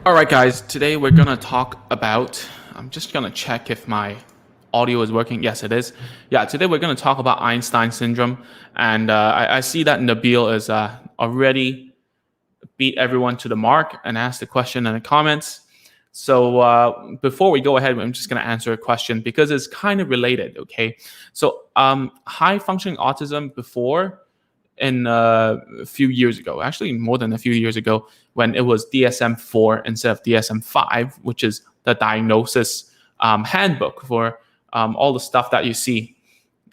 All right, guys, today we're going to talk about, I'm just going to check if my audio is working. Yes, it is. Yeah, today we're going to talk about Einstein Syndrome. And I see that Nabil is already beat everyone to the mark and asked the question in the comments. So before we go ahead, I'm just going to answer a question because it's kind of related, okay? So high functioning autism before in a few years ago, actually more than a few years ago, when it was DSM-4 instead of DSM-5, which is the diagnosis handbook for all the stuff that you see,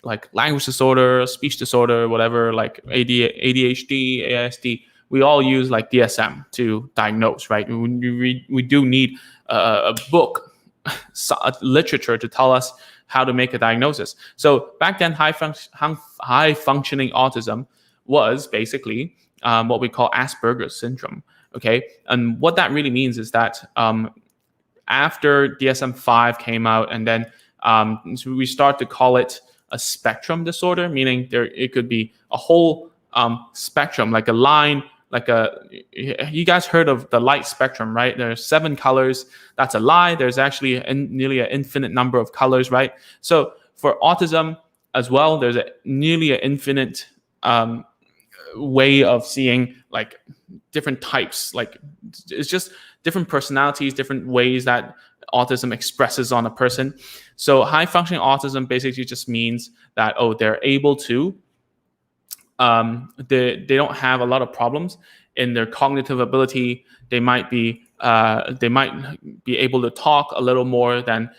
like language disorder, speech disorder, whatever, like ADHD, ASD. We all use like DSM to diagnose, right? We do need a book, literature to tell us how to make a diagnosis. So back then, high functioning autism was basically what we call Asperger's syndrome. Okay, and what that really means is that after DSM-5 came out, and then so we start to call it a spectrum disorder, meaning it could be a whole spectrum, like a line, like you guys heard of the light spectrum, right? There's 7 colors. That's a lie. There's actually nearly an infinite number of colors, right? So for autism as well, there's nearly an infinite way of seeing like different types. Like it's just different personalities, different ways that autism expresses on a person. So high functioning autism basically just means that they're able to they don't have a lot of problems in their cognitive ability. They might be able to talk a little more than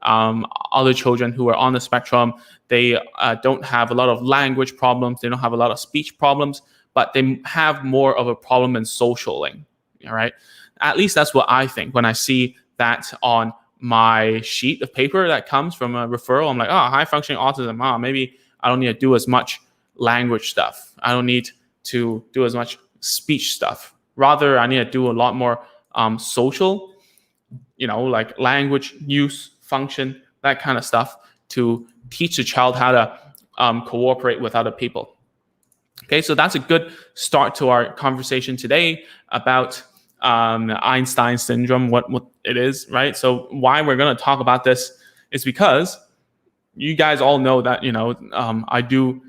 other children who are on the spectrum. They don't have a lot of language problems. They don't have a lot of speech problems, but they have more of a problem in socialing. All right, at least that's what I think when I see that on my sheet of paper that comes from a referral. I'm like, high functioning autism. Maybe I don't need to do as much language stuff. I don't need to do as much speech stuff. Rather, I need to do a lot more social, like language use, function, that kind of stuff to teach the child how to cooperate with other people. Okay, so that's a good start to our conversation today about Einstein Syndrome, what it is, right? So why we're going to talk about this is because you guys all know that, I do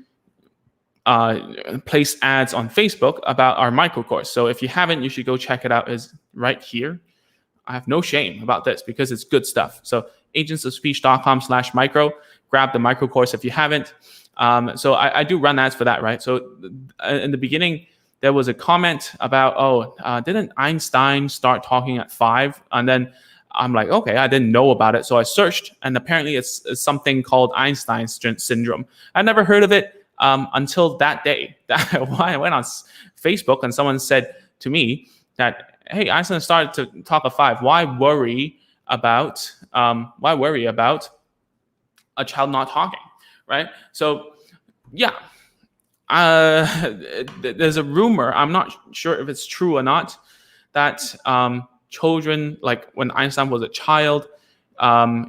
place ads on Facebook about our micro course. So if you haven't, you should go check it out. Is right here. I have no shame about this because it's good stuff. So agentsofspeech.com/micro. Grab the micro course if you haven't. So I do run ads for that, right? So in the beginning, there was a comment about, didn't Einstein start talking at 5? And then I'm like, okay, I didn't know about it. So I searched, and apparently it's something called Einstein Syndrome. I never heard of it until that day. I went on Facebook and someone said to me that, hey, Einstein started to talk at 5. Why worry about a child not talking, right? So yeah, there's a rumor, I'm not sure if it's true or not, that children, like when Einstein was a child,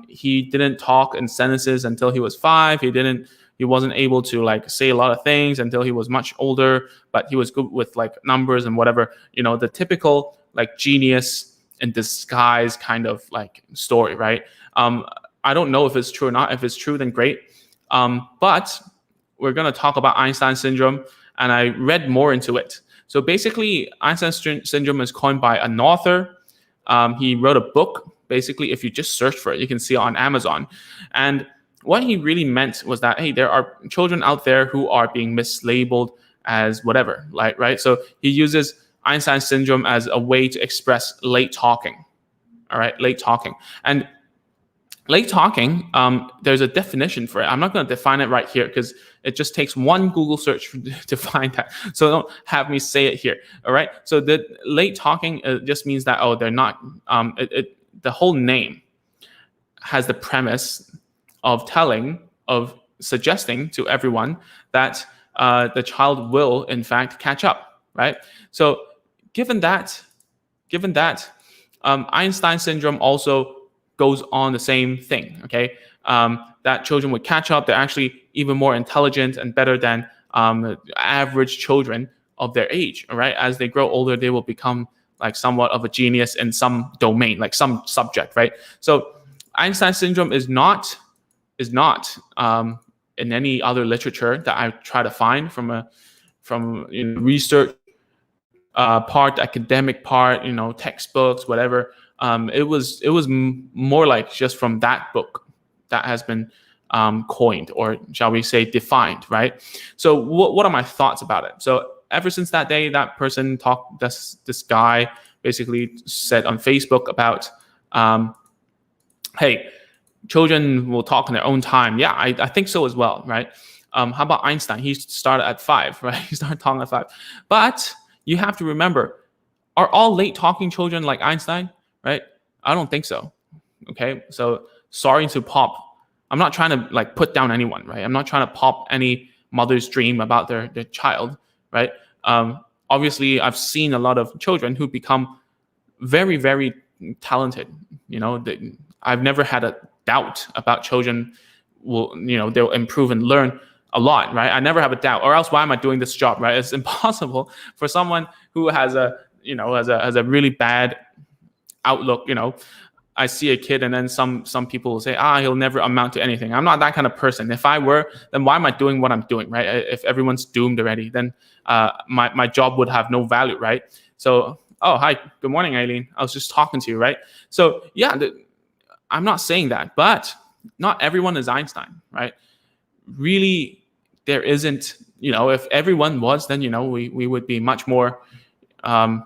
he didn't talk in sentences until he was 5. He wasn't able to like say a lot of things until he was much older, but he was good with like numbers and whatever, the typical like genius in disguise kind of like story, right? I don't know if it's true or not. If it's true, then great. But we're going to talk about Einstein Syndrome, and I read more into it. So basically, Einstein Syndrome is coined by an author. He wrote a book. Basically, if you just search for it, you can see it on Amazon. And what he really meant was that, hey, there are children out there who are being mislabeled as whatever, right? So he uses Einstein Syndrome as a way to express late talking. All right, late talking. And late talking, there's a definition for it. I'm not going to define it right here because it just takes one Google search to find that. So don't have me say it here. All right. So the late talking just means that, they're not, the whole name has the premise of suggesting to everyone that the child will in fact catch up, right? So given that, Einstein Syndrome also goes on the same thing, okay? That children would catch up. They're actually even more intelligent and better than average children of their age, all right? As they grow older, they will become like somewhat of a genius in some domain, like some subject, right? So Einstein syndrome is not in any other literature that I try to find from research part, academic part, textbooks, whatever. It was more like just from that book that has been coined, or shall we say defined, right? So what are my thoughts about it? So ever since that day, that person talked, this guy basically said on Facebook about, hey, children will talk in their own time. Yeah, I think so as well, right? How about Einstein? He started at 5, right? He started talking at 5. But you have to remember, are all late talking children like Einstein, right? I don't think so. Okay, so sorry to pop. I'm not trying to like put down anyone, right? I'm not trying to pop any mother's dream about their child, right? Obviously, I've seen a lot of children who become very, very talented. I've never had a doubt about children they'll improve and learn a lot, right? I never have a doubt, or else why am I doing this job, right? It's impossible for someone who has has a really bad outlook. I see a kid and then some people will say, he'll never amount to anything. I'm not that kind of person. If I were, then why am I doing what I'm doing, right? If everyone's doomed already, then my job would have no value, right? So, hi, good morning, Aileen. I was just talking to you, right? So yeah, I'm not saying that, but not everyone is Einstein, right? Really, there isn't, if everyone was, then, we would be much more,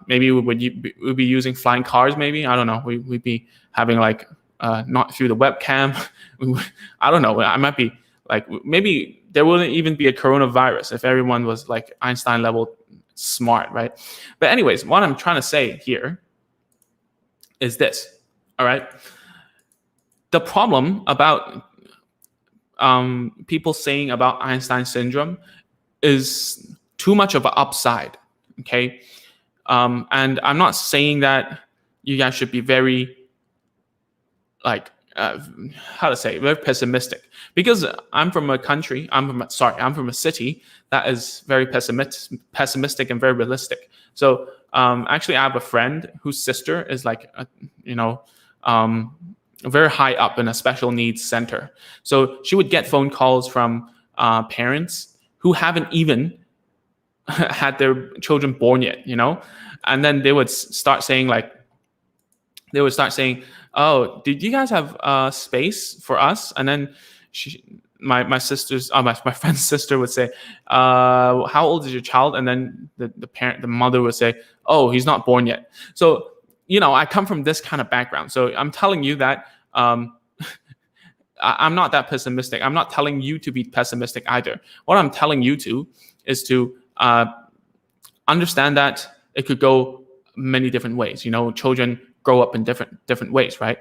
maybe we'd be using flying cars, maybe. I don't know. We'd be having like, not through the webcam. I don't know. I might be like, maybe there wouldn't even be a coronavirus if everyone was like Einstein level smart, right? But anyways, what I'm trying to say here is this, all right? The problem about people saying about Einstein syndrome is too much of an upside, okay? And I'm not saying that you guys should be very, like, very pessimistic, because I'm from a city that is very pessimistic and very realistic. So actually, I have a friend whose sister is like, very high up in a special needs center. So she would get phone calls from parents who haven't even had their children born yet, and then they would start saying, oh, did you guys have space for us? And then my friend's sister would say, how old is your child? And then the mother would say, oh, he's not born yet. So I come from this kind of background. So I'm telling you that I'm not that pessimistic. I'm not telling you to be pessimistic either. What I'm telling you is to understand that it could go many different ways. Children grow up in different ways, right?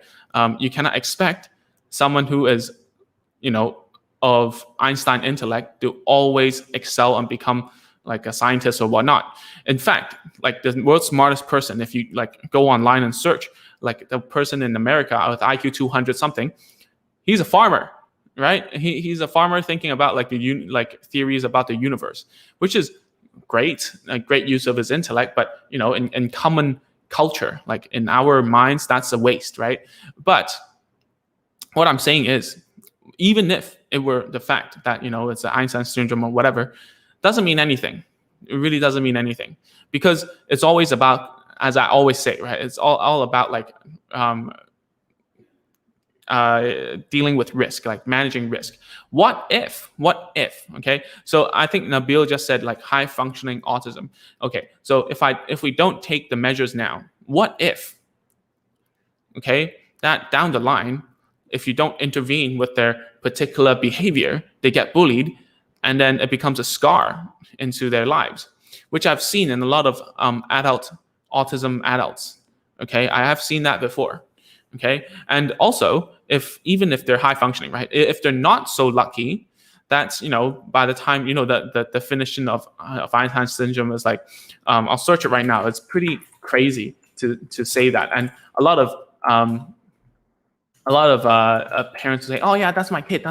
You cannot expect someone who is, of Einstein intellect to always excel and become like a scientist or whatnot. In fact, like the world's smartest person, if you like go online and search, like the person in America with IQ 200 something, he's a farmer, right? He's a farmer thinking about like theories about the universe, which is great, a great use of his intellect. But in common culture, like in our minds, that's a waste, right? But what I'm saying is, even if it were the fact that it's an Einstein syndrome or whatever, doesn't mean anything. It really doesn't mean anything, because it's always about, as I always say, right? It's all about like dealing with risk, like managing risk. What if? Okay, so I think Nabil just said like high functioning autism. Okay, so if we don't take the measures now, what if? Okay, that down the line, if you don't intervene with their particular behavior, they get bullied, and then it becomes a scar into their lives, which I've seen in a lot of autism adults. Okay, I have seen that before. Okay, and also even if they're high functioning, right? If they're not so lucky, that's by the time the definition of Einstein syndrome is like, I'll search it right now. It's pretty crazy to say that, and a lot of parents will say, oh yeah, that's my kid,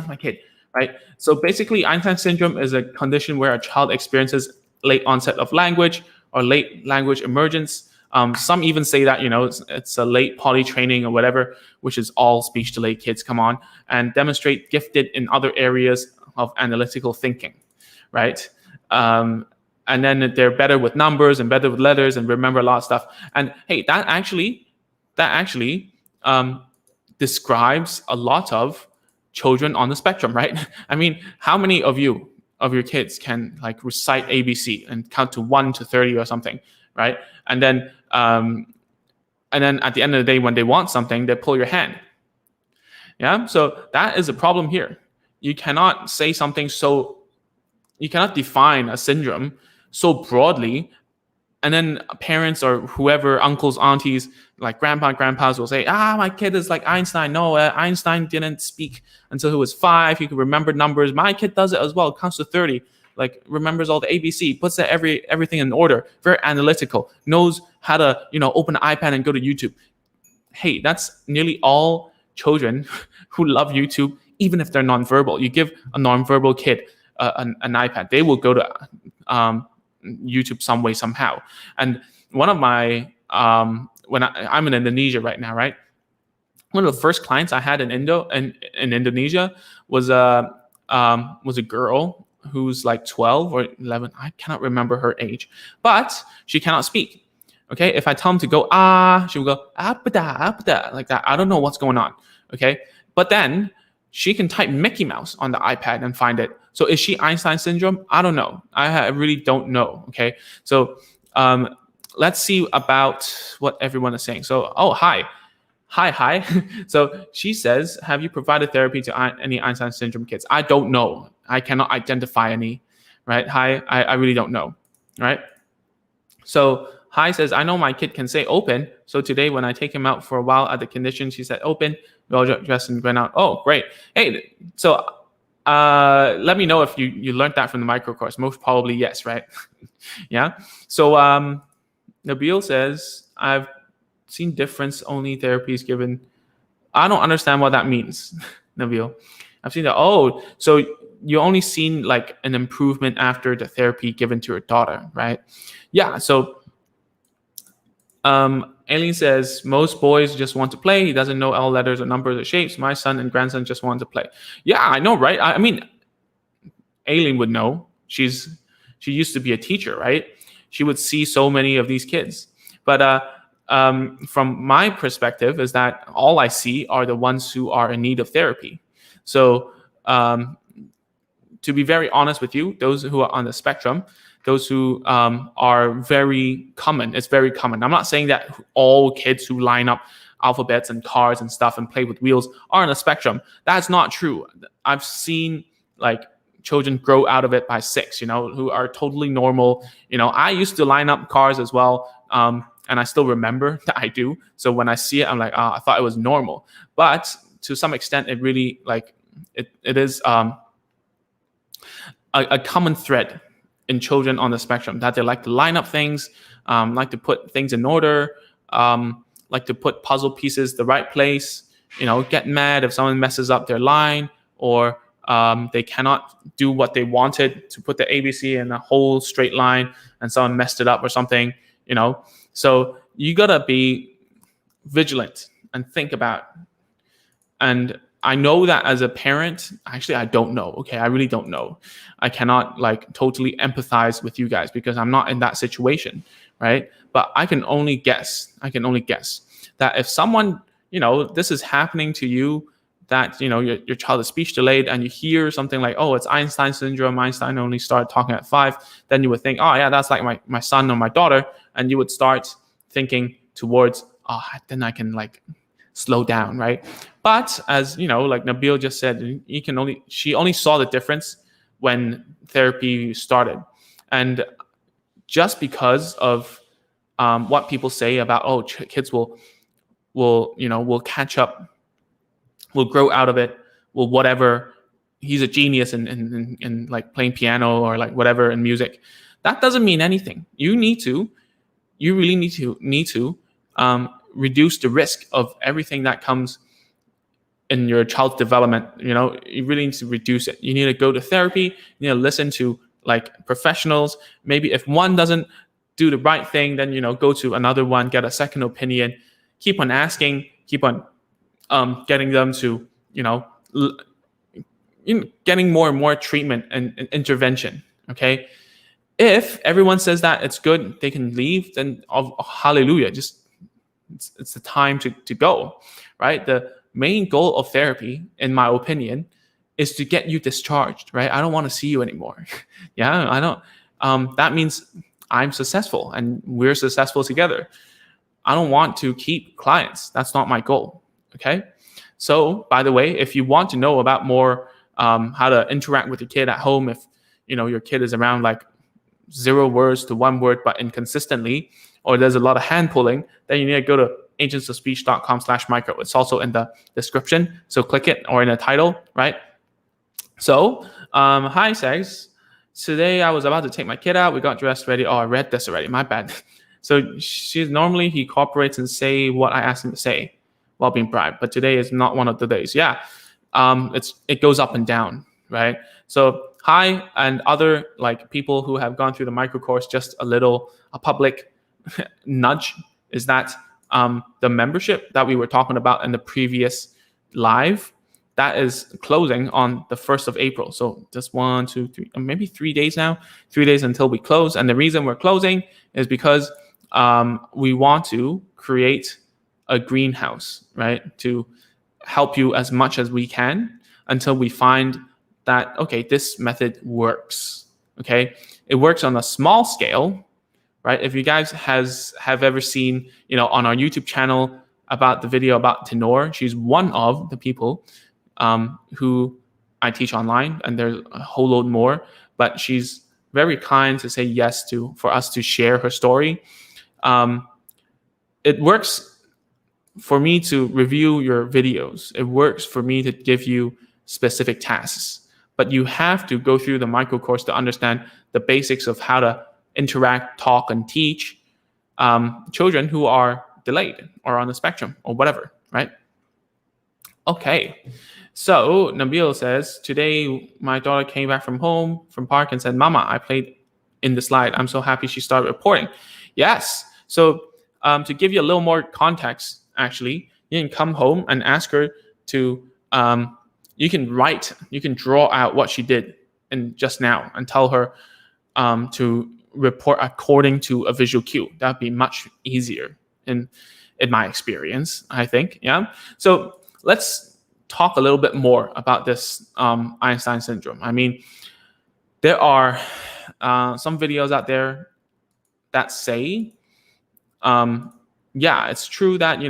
right? So basically, Einstein syndrome is a condition where a child experiences late onset of language or late language emergence, Some even say that it's a late potty training or whatever, which is all speech delayed kids come on and demonstrate gifted in other areas of analytical thinking, right? And then they're better with numbers and better with letters and remember a lot of stuff. And hey, that actually describes a lot of children on the spectrum, right? I mean, how many of your kids can like recite ABC and count to 1 to 30 or something, right? And then at the end of the day, when they want something, they pull your hand. Yeah. So that is a problem here. You cannot say something you cannot define a syndrome so broadly, and then parents or whoever, uncles, aunties, like grandpas will say, my kid is like Einstein. No, Einstein didn't speak until he was 5. He could remember numbers. My kid does it as well. Counts to 30, like remembers all the ABC, puts everything in order, very analytical, knows how to open an iPad and go to YouTube. Hey, that's nearly all children who love YouTube, even if they're nonverbal. You give a nonverbal kid an iPad, they will go to YouTube some way, somehow. And one of my when I'm in Indonesia right now, right? One of the first clients I had in Indonesia was a girl who's like 12 or 11. I cannot remember her age, but she cannot speak. Okay, if I tell him to go she will go apda like that. I don't know what's going on. Okay, but then she can type Mickey Mouse on the iPad and find it. So is she Einstein syndrome? I don't know. I really don't know. Okay, so let's see about what everyone is saying. So hi. So she says, have you provided therapy to any Einstein syndrome kids? I don't know. I cannot identify any. Right? Hi, I really don't know. Right? So Hi says, I know my kid can say open. So today when I take him out for a while at the condition, she said open. We all dressed and went out. Oh, great. Hey, so let me know if you learned that from the micro course. Most probably yes, right? Yeah. So Nabil says, I've seen difference only therapies given. I don't understand what that means, Nabil. I've seen that. Oh, so you only seen like an improvement after the therapy given to your daughter, right? Yeah. So Aileen says, most boys just want to play. He doesn't know all letters or numbers or shapes. My son and grandson just want to play. Yeah, I know, right? I mean, Aileen would know. She used to be a teacher, right? She would see so many of these kids. But from my perspective is that all I see are the ones who are in need of therapy. So to be very honest with you, those who are on the spectrum, those who are very common. It's very common. I'm not saying that all kids who line up alphabets and cars and stuff and play with wheels are on the spectrum. That's not true. I've seen like children grow out of it by 6, who are totally normal. I used to line up cars as well. And I still remember that I do. So when I see it, I'm like, I thought it was normal. But to some extent, it really it is a common thread in children on the spectrum, that they like to line up things, like to put things in order, like to put puzzle pieces the right place, get mad if someone messes up their line, or they cannot do what they wanted to put the ABC in a whole straight line and someone messed it up or something, So you gotta be vigilant and think about. And I know that as a parent, actually, I don't know. Okay, I really don't know. I cannot totally empathize with you guys because I'm not in that situation, right? But I can only guess. That if someone, this is happening to you, that your child is speech delayed, and you hear something like, oh, it's Einstein syndrome. Einstein only started talking at 5. Then you would think, oh yeah, that's like my son or my daughter, and you would start thinking towards, then I can slow down, right? But as like Nabil just said, she only saw the difference when therapy started. And just because of what people say about, kids will catch up, will grow out of it, will wum, he's a genius in playing piano or whatever in music. That doesn't mean anything. You really need to reduce the risk of everything that comes in your child's development. You really need to reduce it. You need to go to therapy. You need to listen to professionals. Maybe if one doesn't do the right thing, then go to another one, get a second opinion, keep on asking, keep on getting them to getting more and more treatment and intervention. Okay, if everyone says that it's good, they can leave, then hallelujah, just it's the time to go, right? The main goal of therapy, in my opinion, is to get you discharged, right? I don't want to see you anymore. Yeah, I don't. That means I'm successful and we're successful together. I don't want to keep clients. That's not my goal. Okay. So, by the way, if you want to know about more how to interact with your kid at home, if your kid is around like 0 words to 1 word but inconsistently, or there's a lot of hand pulling, then you need to go to agentsofspeech.com/micro. It's also in the description, so click it, or in the title, right? So, hi, Segs. Today I was about to take my kid out. We got dressed ready. Oh, I read this already. My bad. So he cooperates and say what I asked him to say while being bribed. But today is not one of the days. Yeah, it goes up and down, right? So hi, and other like people who have gone through the micro course, just a public nudge is that the membership that we were talking about in the previous live, that is closing on the 1st of April. So just 1, 2, 3, maybe 3 days now, 3 days until we close. And the reason we're closing is because we want to create a greenhouse, right? To help you as much as we can until we find that, okay, this method works, okay? It works on a small scale, right? If you guys have ever seen, on our YouTube channel about the video about Tenor, she's one of the people who I teach online, and there's a whole load more, but she's very kind to say yes for us to share her story. It works for me to review your videos. It works for me to give you specific tasks, but you have to go through the micro course to understand the basics of how to interact, talk, and teach children who are delayed or on the spectrum or whatever, right? Okay. So Nabil says, today my daughter came back from park and said, Mama, I played in the slide. I'm so happy she started reporting. Yes. So to give you a little more context, actually, you can come home and ask her to, you can draw out what she did just now and tell her to report according to a visual cue. That'd be much easier in my experience, I think. Yeah. So let's talk a little bit more about this Einstein syndrome. I mean, there are some videos out there that say, yeah, it's true that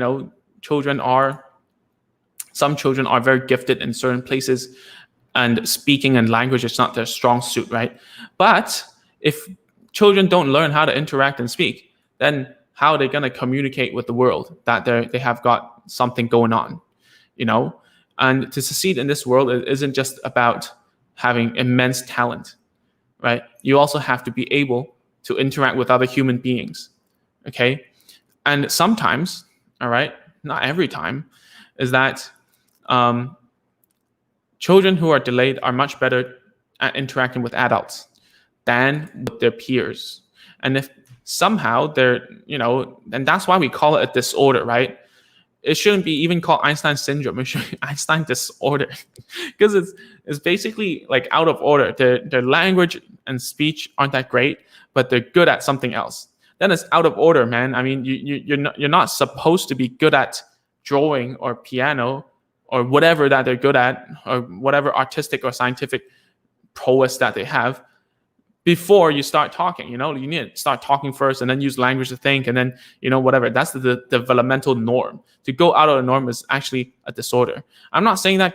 some children are very gifted in certain places, and speaking and language is not their strong suit, right? But if children don't learn how to interact and speak, then how are they going to communicate with the world that they have got something going on, And to succeed in this world, it isn't just about having immense talent, right? You also have to be able to interact with other human beings, okay? And sometimes, all right, not every time, is that children who are delayed are much better at interacting with adults than with their peers. And if somehow they're, and that's why we call it a disorder, right? It shouldn't be even called Einstein Syndrome. It should be Einstein disorder, because it's basically like out of order. Their language and speech aren't that great, but they're good at something else. Then it's out of order, man. I mean, you're not supposed to be good at drawing or piano or whatever that they're good at, or whatever artistic or scientific prowess that they have, before you start talking. You need to start talking first and then use language to think, and then whatever. That's the developmental norm. To go out of the norm is actually a disorder. I'm not saying that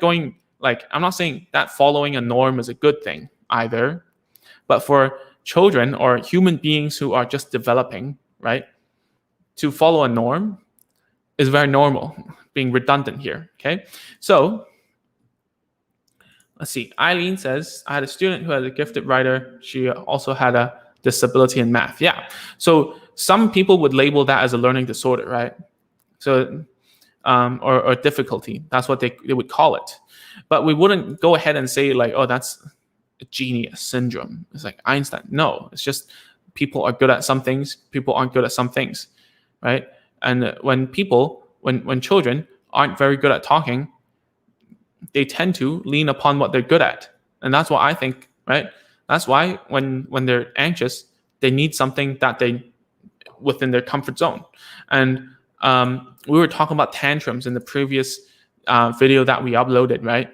following a norm is a good thing either, but for children or human beings who are just developing, right, to follow a norm is very normal. Being redundant here, okay? So let's see. Eileen says, I had a student who had a gifted writer. She also had a disability in math. Yeah. So some people would label that as a learning disorder, right? So, or difficulty. That's what they would call it. But we wouldn't go ahead and say like, oh, that's a genius syndrome. It's like Einstein. No, it's just people are good at some things, people aren't good at some things, right? And when children aren't very good at talking, they tend to lean upon what they're good at. And that's what I think, right? That's why when they're anxious, they need something that they within their comfort zone. And we were talking about tantrums in the previous video that we uploaded, right?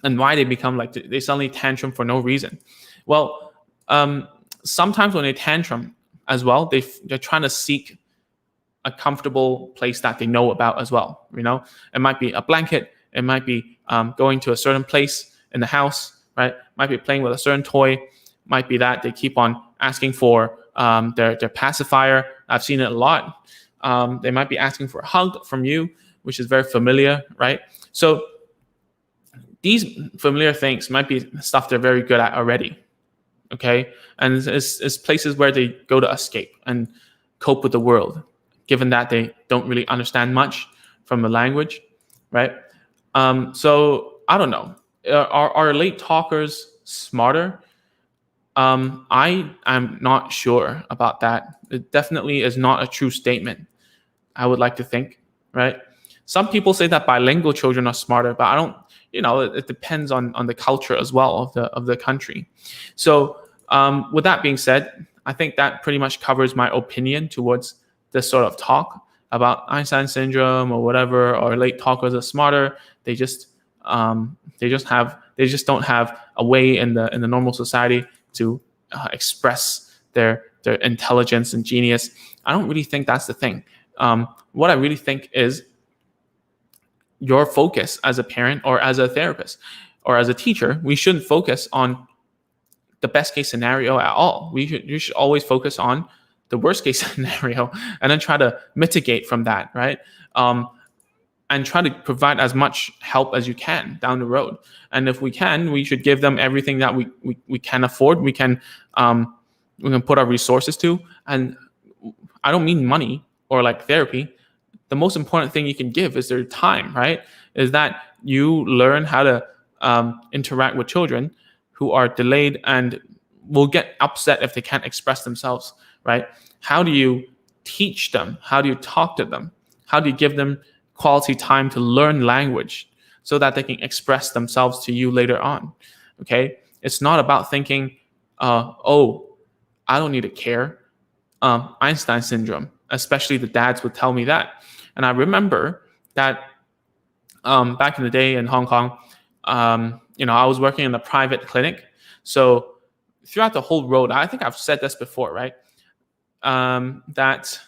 And why they become like they suddenly tantrum for no reason. Well, sometimes when they tantrum as well, they're trying to seek a comfortable place that they know about as well. It might be a blanket, it might be going to a certain place in the house, right? Might be playing with a certain toy, might be that they keep on asking for their pacifier. I've seen it a lot. They might be asking for a hug from you, which is very familiar, right? So these familiar things might be stuff they're very good at already, okay? And it's places where they go to escape and cope with the world, given that they don't really understand much from the language, right? So I don't know. Are late talkers smarter? I am not sure about that. It definitely is not a true statement, I would like to think, right? Some people say that bilingual children are smarter, but I don't, it depends on the culture as well of the country. So with that being said, I think that pretty much covers my opinion towards this sort of talk about Einstein syndrome or whatever, or late talkers are smarter. They just don't have a way in the normal society to express their intelligence and genius. I don't really think that's the thing. What I really think is your focus as a parent or as a therapist or as a teacher, we shouldn't focus on the best case scenario at all. You should always focus on the worst case scenario and then try to mitigate from that, right? And try to provide as much help as you can down the road. And if we can, we should give them everything that we can afford. We can put our resources to. And I don't mean money or like therapy. The most important thing you can give is their time, right? Is that you learn how to interact with children who are delayed and will get upset if they can't express themselves, right? How do you teach them? How do you talk to them? How do you give them quality time to learn language so that they can express themselves to you later on? Okay, it's not about thinking, oh, I don't need to care. Einstein syndrome, especially the dads would tell me that. And I remember that back in the day in Hong Kong, I was working in a private clinic. So throughout the whole road, I think I've said this before, right? That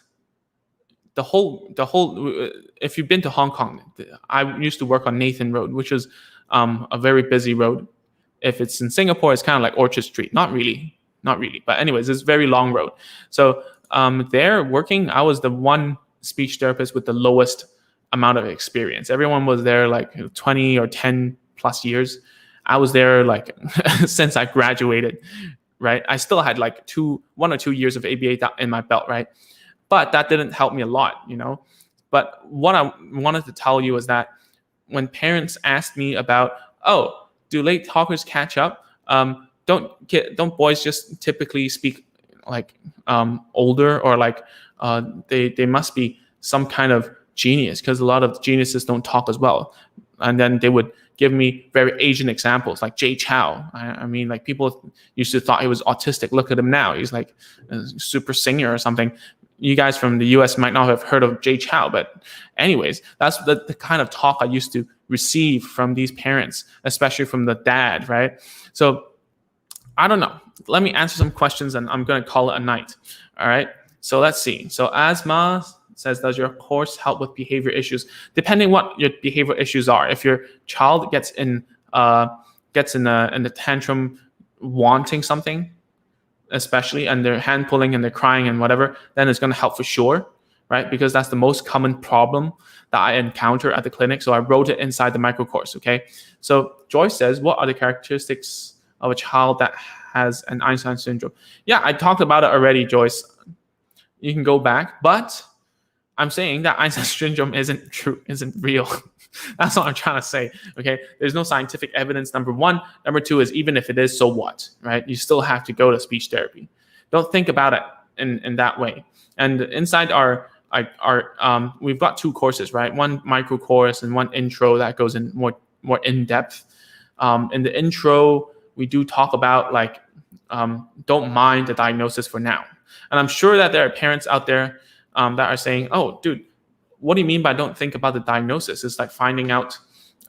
the whole if you've been to Hong Kong, I used to work on Nathan Road, which is a very busy road. If it's in Singapore, it's kind of like Orchard Street. Not really. But anyways, it's a very long road. So there working, I was the one speech therapist with the lowest amount of experience. Everyone was there like 20 or 10 plus years. I was there like since I graduated, right? I still had like 1 or 2 years of ABA in my belt, right? But that didn't help me a lot, But what I wanted to tell you is that when parents asked me about, oh, do late talkers catch up? Don't boys just typically speak like older, or like they must be some kind of genius, because a lot of geniuses don't talk as well. And then they would give me very Asian examples like Jay Chow. I mean, like people used to thought he was autistic. Look at him now. He's like a super singer or something. You guys from the US might not have heard of Jay Chow, but anyways, that's the kind of talk I used to receive from these parents, especially from the dad, right? So I don't know. Let me answer some questions and I'm going to call it a night. All right. So let's see. So Asma says, does your course help with behavior issues? Depending what your behavior issues are. If your child gets in the tantrum wanting something, especially, and they're hand pulling and they're crying and whatever, then it's going to help for sure, right? Because that's the most common problem that I encounter at the clinic. So I wrote it inside the micro course. Okay. So Joyce says, what are the characteristics of a child that has an Einstein syndrome? Yeah, I talked about it already, Joyce. You can go back, but I'm saying that Einstein syndrome isn't true, isn't real. That's what I'm trying to say. Okay, there's no scientific evidence. Number one. Number two is, even if it is, so what, right? You still have to go to speech therapy. Don't think about it in that way. And inside our we've got 2 courses, right? One micro course and one intro that goes in more in depth. In the intro, we do talk about like don't mind the diagnosis for now. And I'm sure that there are parents out there that are saying, "Oh, dude, what do you mean by don't think about the diagnosis? It's like finding out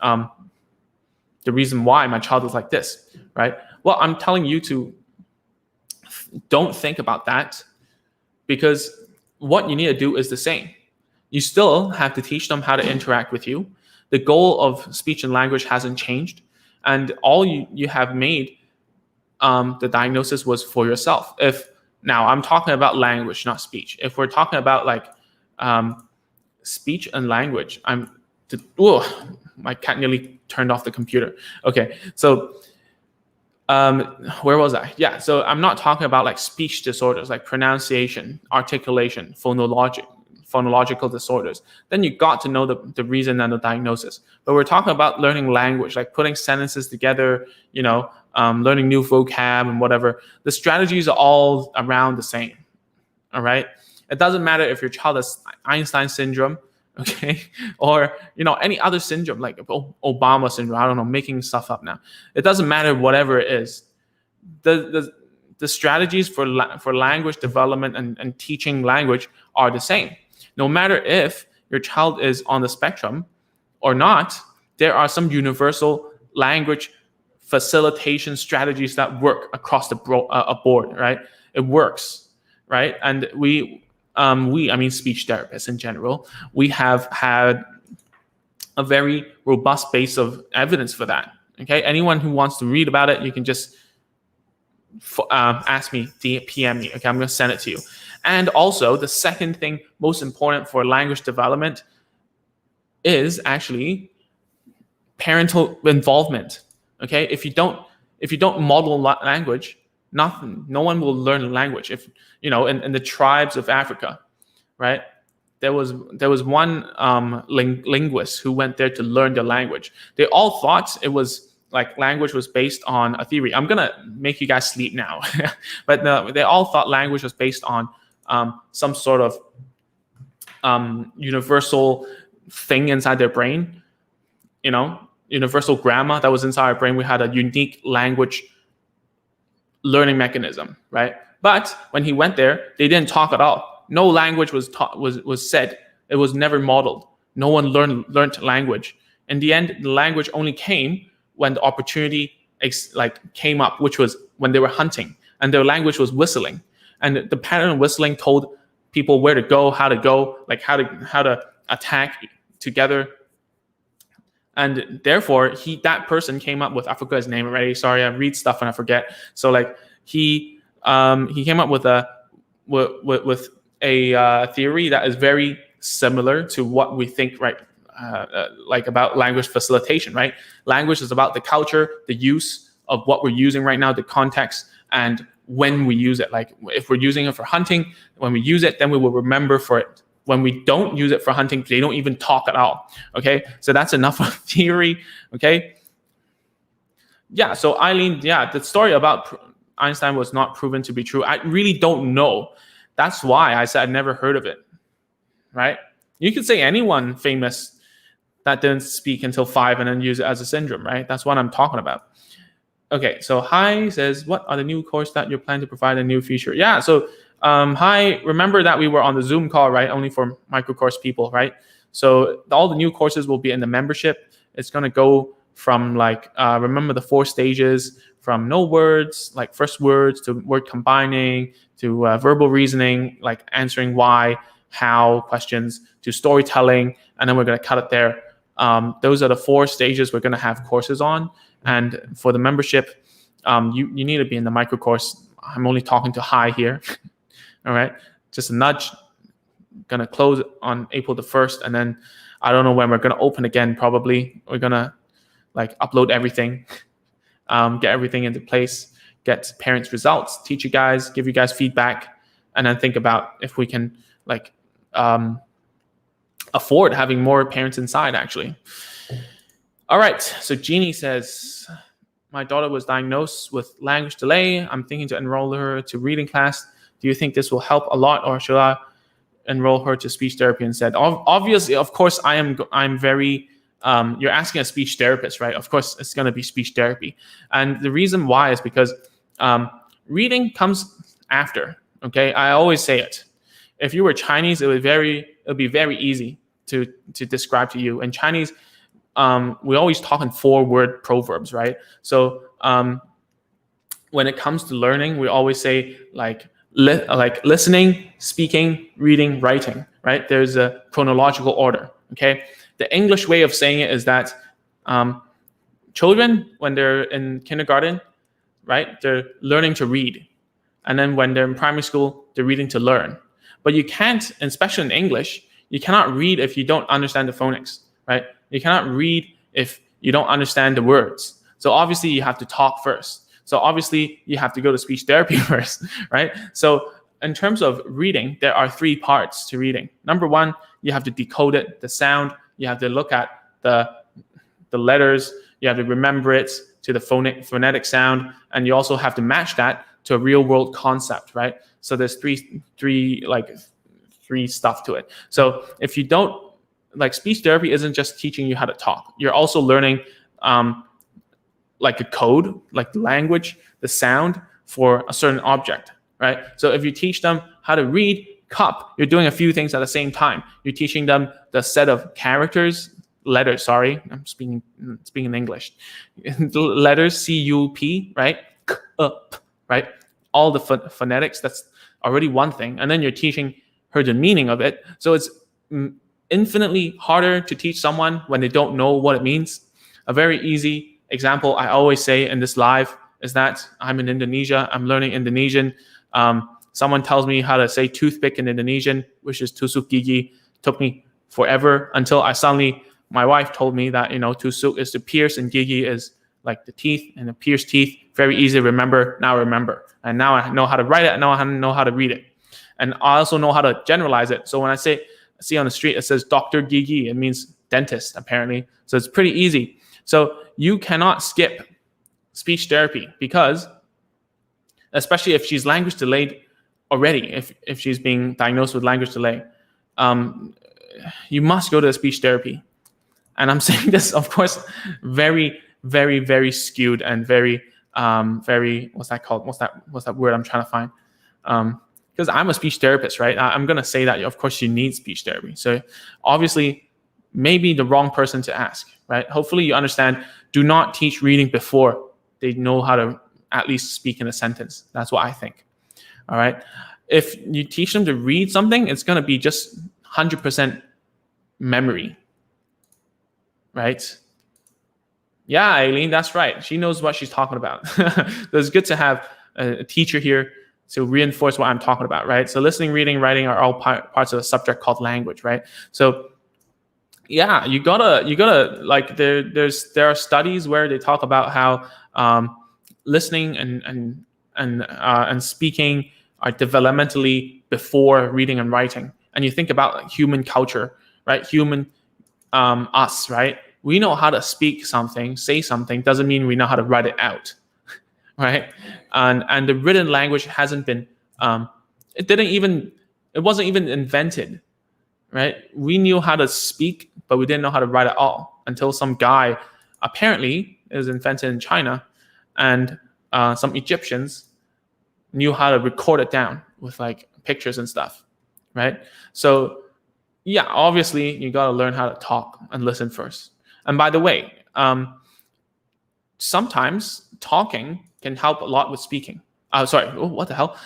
the reason why my child is like this, right?" Well, I'm telling you to don't think about that, because what you need to do is the same. You still have to teach them how to interact with you. The goal of speech and language hasn't changed, and all you have made the diagnosis was for yourself. If now I'm talking about language, not speech. If we're talking about like speech and language, my cat nearly turned off the computer. Okay, so where was I? Yeah, so I'm not talking about like speech disorders like pronunciation, articulation, phonological disorders. Then you got to know the reason and the diagnosis. But we're talking about learning language, like putting sentences together, learning new vocab and whatever. The strategies are all around the same. All right. It doesn't matter if your child has Einstein syndrome, okay, or any other syndrome like Obama syndrome. I don't know, making stuff up now. It doesn't matter, whatever it is. The strategies for language development and teaching language are the same. No matter if your child is on the spectrum or not, there are some universal language facilitation strategies that work across the board, right? It works, right? And I mean speech therapists in general, we have had a very robust base of evidence for that. Okay, anyone who wants to read about it, you can just ask me, PM me. Okay, I'm going to send it to you. And also, the second thing most important for language development is actually parental involvement. Okay, if you don't model language, no one will learn language. If in the tribes of Africa, right? There was one linguist who went there to learn the language. They all thought it was like language was based on a theory. I'm gonna make you guys sleep now, but no, they all thought language was based on some sort of universal thing inside their brain. Universal grammar that was inside our brain. We had a unique language learning mechanism, right? But when he went there, they didn't talk at all. No language was taught, was said. It was never modeled. No one learned language. In the end, the language only came when the opportunity came up, which was when they were hunting, and their language was whistling. And the pattern of whistling told people where to go, like how to attack together. And therefore, that person came up with, I forgot his name already. Sorry, I read stuff and I forget. So like he came up with a theory that is very similar to what we think, right? Like about language facilitation, right? Language is about the culture, the use of what we're using right now, the context, and when we use it. Like if we're using it for hunting, when we use it, then we will remember for it. When we don't use it for hunting, they don't even talk at all. Okay, so that's enough of theory. Okay, yeah. So Eileen, the story about Einstein was not proven to be true. I really don't know. That's why I said I never heard of it. Right? You could say anyone famous that didn't speak until 5 and then use it as a syndrome. Right? That's what I'm talking about. Okay, so Hi says, what are the new course that you're planning to provide a new feature? Yeah, so Hi, remember that we were on the Zoom call, right? Only for microcourse people, right? So all the new courses will be in the membership. It's going to go from remember the 4 stages, from no words, like first words, to word combining, to verbal reasoning, like answering why, how questions, to storytelling, and then we're going to cut it there. Those are the 4 stages we're going to have courses on. And for the membership, you need to be in the micro course. I'm only talking to Hi here. All right, just a nudge. Gonna close on April the 1st, and then I don't know when we're gonna open again. Probably we're gonna upload everything, get everything into place, get parents' results, teach you guys, give you guys feedback, and then think about if we can afford having more parents inside. Actually, all right. So Jeannie says, My daughter was diagnosed with language delay. I'm thinking to enroll her to reading class. Do you think this will help a lot, or should I enroll her to speech therapy instead? Obviously, of course, I'm very. You're asking a speech therapist, right? Of course, it's going to be speech therapy, and the reason why is because reading comes after. Okay, I always say it. If you were Chinese, it would be very easy to describe to you. In Chinese, we always talk in 4-word proverbs, right? So when it comes to learning, we always say like listening, speaking, reading, writing, right? There's a chronological order. Okay, the English way of saying it is that children, when they're in kindergarten, right, they're learning to read, and then when they're in primary school, they're reading to learn. But you can't, especially in English, you cannot read if you don't understand the phonics, right? You cannot read if you don't understand the words. So obviously you have to talk first. So obviously you have to go to speech therapy first, right? So in terms of reading, there are 3 parts to reading. Number 1, you have to decode it, the sound. You have to look at the letters. You have to remember it to the phonetic sound, and you also have to match that to a real world concept, right? So there's three stuff to it. So if you don't, like, speech therapy isn't just teaching you how to talk. You're also learning like a code, like the language, the sound for a certain object, right? So if you teach them how to read cup, you're doing a few things at the same time. You're teaching them the set of characters, letters, sorry, I'm speaking in English. Letters, C-U-P, right? K-up, right? All the phonetics, that's already one thing. And then you're teaching her the meaning of it. So it's infinitely harder to teach someone when they don't know what it means. A very easy example I always say in this live is that I'm in Indonesia. I'm learning Indonesian. Someone tells me how to say toothpick in Indonesian, which is tusuk gigi. Took me forever until my wife told me that, tusuk is to pierce and gigi is like the teeth, and the pierced teeth, very easy to remember. Now remember. And now I know how to write it. Now I know how to read it. And I also know how to generalize it. So when I see on the street, it says Dr. Gigi, it means dentist, apparently. So it's pretty easy. So you cannot skip speech therapy, because especially if she's language delayed already, if she's being diagnosed with language delay, you must go to speech therapy. And I'm saying this, of course, very, very, very skewed and very, what's that called? What's that word I'm trying to find? Because I'm a speech therapist, right? I'm going to say that, of course, you need speech therapy. So obviously, maybe the wrong person to ask, right? Hopefully you understand, do not teach reading before they know how to at least speak in a sentence. That's what I think. All right. If you teach them to read something, it's going to be just 100% memory, right? Yeah, Aileen, that's right. She knows what she's talking about. So it's good to have a teacher here to reinforce what I'm talking about, right? So listening, reading, writing are all parts of a subject called language, right? So yeah, you gotta like there are studies where they talk about how listening and speaking are developmentally before reading and writing. And you think about like human culture, right? Human us, right? We know how to speak something, say something, doesn't mean we know how to write it out, right? And the written language hasn't been it wasn't even invented, right? We knew how to speak, but we didn't know how to write at all until some guy, apparently it was invented in China, and some Egyptians knew how to record it down with like pictures and stuff, right? So yeah, obviously you got to learn how to talk and listen first. And by the way, sometimes talking can help a lot with speaking. What the hell?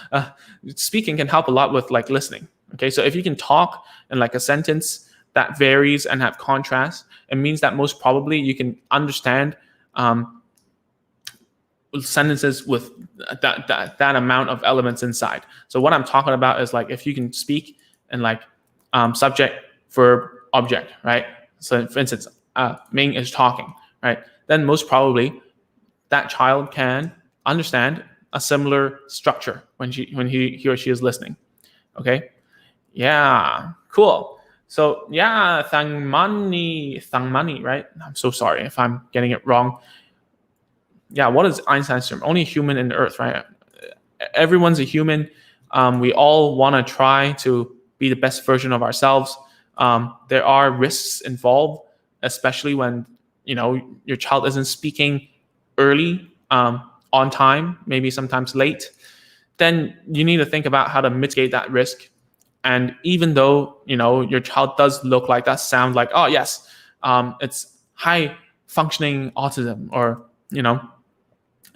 Speaking can help a lot with like listening. Okay, so if you can talk in like a sentence that varies and have contrast, it means that most probably you can understand sentences with that amount of elements inside. So what I'm talking about is like if you can speak in like subject, verb, object, right? So for instance, Ming is talking, right? Then most probably that child can understand a similar structure when he or she is listening. Okay. Yeah, cool. So yeah, Thangmani, right? I'm so sorry if I'm getting it wrong. what is Einstein Syndrome? Only a human in the earth, right? Everyone's a human. We all want to try to be the best version of ourselves. There are risks involved, especially when your child isn't speaking early, on time, maybe sometimes late. Then you need to think about how to mitigate that risk. And even though your child does look like that, sound like, oh yes, it's high functioning autism, or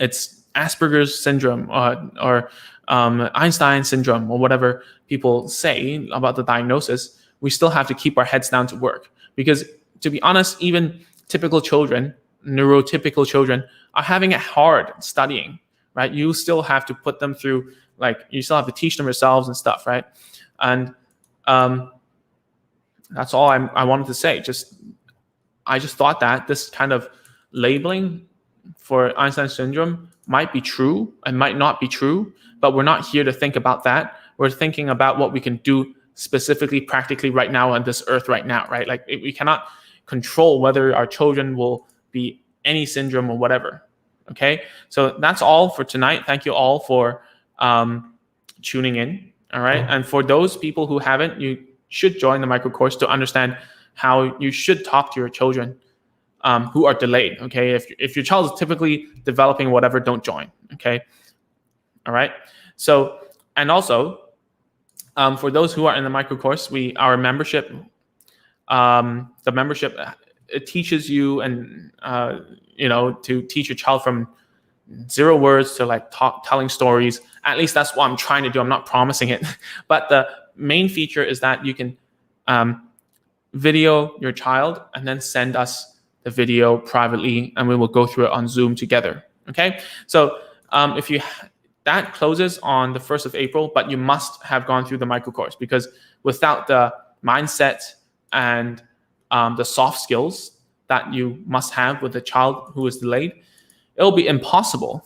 it's Asperger's syndrome, or Einstein syndrome, or whatever people say about the diagnosis, we still have to keep our heads down to work. Because to be honest, even typical children, neurotypical children, are having it hard studying, right? You still have to put them through, like, you still have to teach them yourselves and stuff, right? And that's all I wanted to say. I just thought that this kind of labeling for Einstein syndrome might be true and might not be true, but we're not here to think about that. We're thinking about what we can do specifically, practically right now on this earth right now, right? Like, we cannot control whether our children will be any syndrome or whatever. Okay, so that's all for tonight. Thank you all for tuning in. All right, and for those people who haven't, you should join the micro course to understand how you should talk to your children who are delayed. Okay, if your child is typically developing whatever, don't join. Okay, all right. So, and also for those who are in the micro course, our membership, the membership, it teaches you and to teach your child from 0 words to like telling stories. At least that's what I'm trying to do. I'm not promising it, but the main feature is that you can video your child and then send us the video privately, and we will go through it on Zoom together. Okay, so that closes on the 1st of April, but you must have gone through the micro course, because without the mindset and the soft skills that you must have with a child who is delayed, it'll be impossible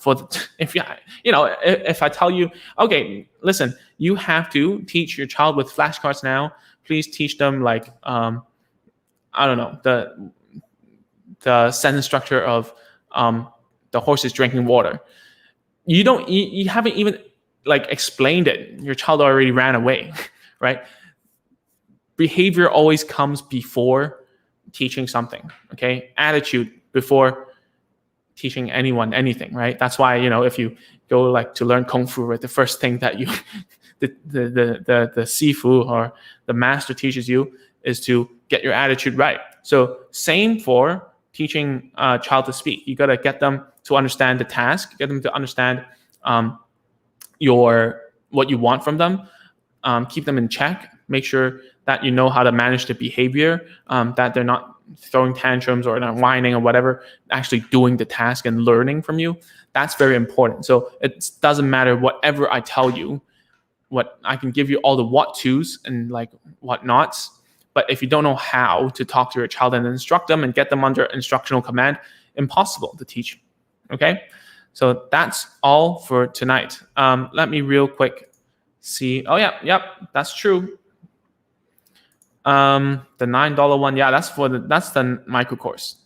if I tell you, okay, listen, you have to teach your child with flashcards now. Please teach them like I don't know, the sentence structure of the horse is drinking water. You haven't even like explained it. Your child already ran away, right? Behavior always comes before teaching something. Okay, attitude before teaching anyone anything, right? That's why if you go like to learn kung fu, right, the first thing that you the sifu or the master teaches you is to get your attitude right. So same for teaching a child to speak. You got to get them to understand the task, get them to understand what you want from them, keep them in check, make sure that you know how to manage the behavior, that they're not throwing tantrums or not whining or whatever, actually doing the task and learning from you. That's very important. So it doesn't matter whatever I tell you, what I can give you all the what to's and like what nots, but if you don't know how to talk to your child and instruct them and get them under instructional command, impossible to teach. Okay, so that's all for tonight. Let me real quick see. Oh yeah, yep, that's true. The $9 one, yeah, that's the micro course,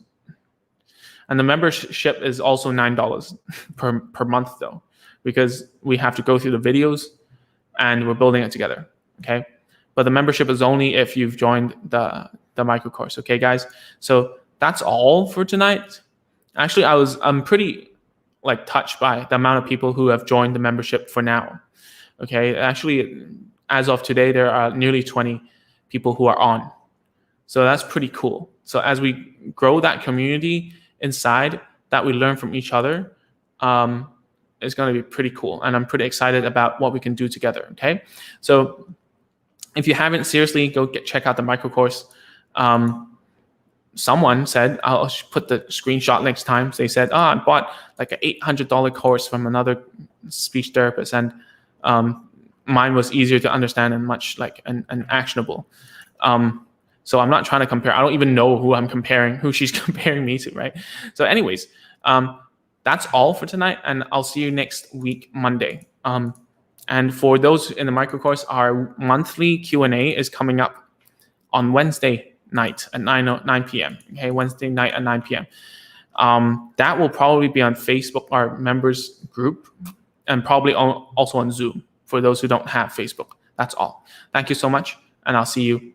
and the membership is also $9 per month though, because we have to go through the videos and we're building it together. Okay, but the membership is only if you've joined the micro course. Okay, guys, so that's all for tonight. Actually, I'm pretty like touched by the amount of people who have joined the membership for now. Okay, actually, as of today, there are nearly 20 people who are on. So that's pretty cool. So as we grow that community inside, that we learn from each other, it's going to be pretty cool. And I'm pretty excited about what we can do together. Okay, so if you haven't, seriously, go check out the micro course. Someone said, I'll put the screenshot next time. They said, I bought like an $800 course from another speech therapist, and mine was easier to understand and much like and actionable. So I'm not trying to compare. I don't even know who she's comparing me to, right? So anyways, that's all for tonight, and I'll see you next week, Monday. And for those in the micro course, our monthly Q&A is coming up on Wednesday night at 9 p.m. Okay, Wednesday night at 9 p.m. That will probably be on Facebook, our members group, and probably also on Zoom for those who don't have Facebook. That's all. Thank you so much, and I'll see you soon.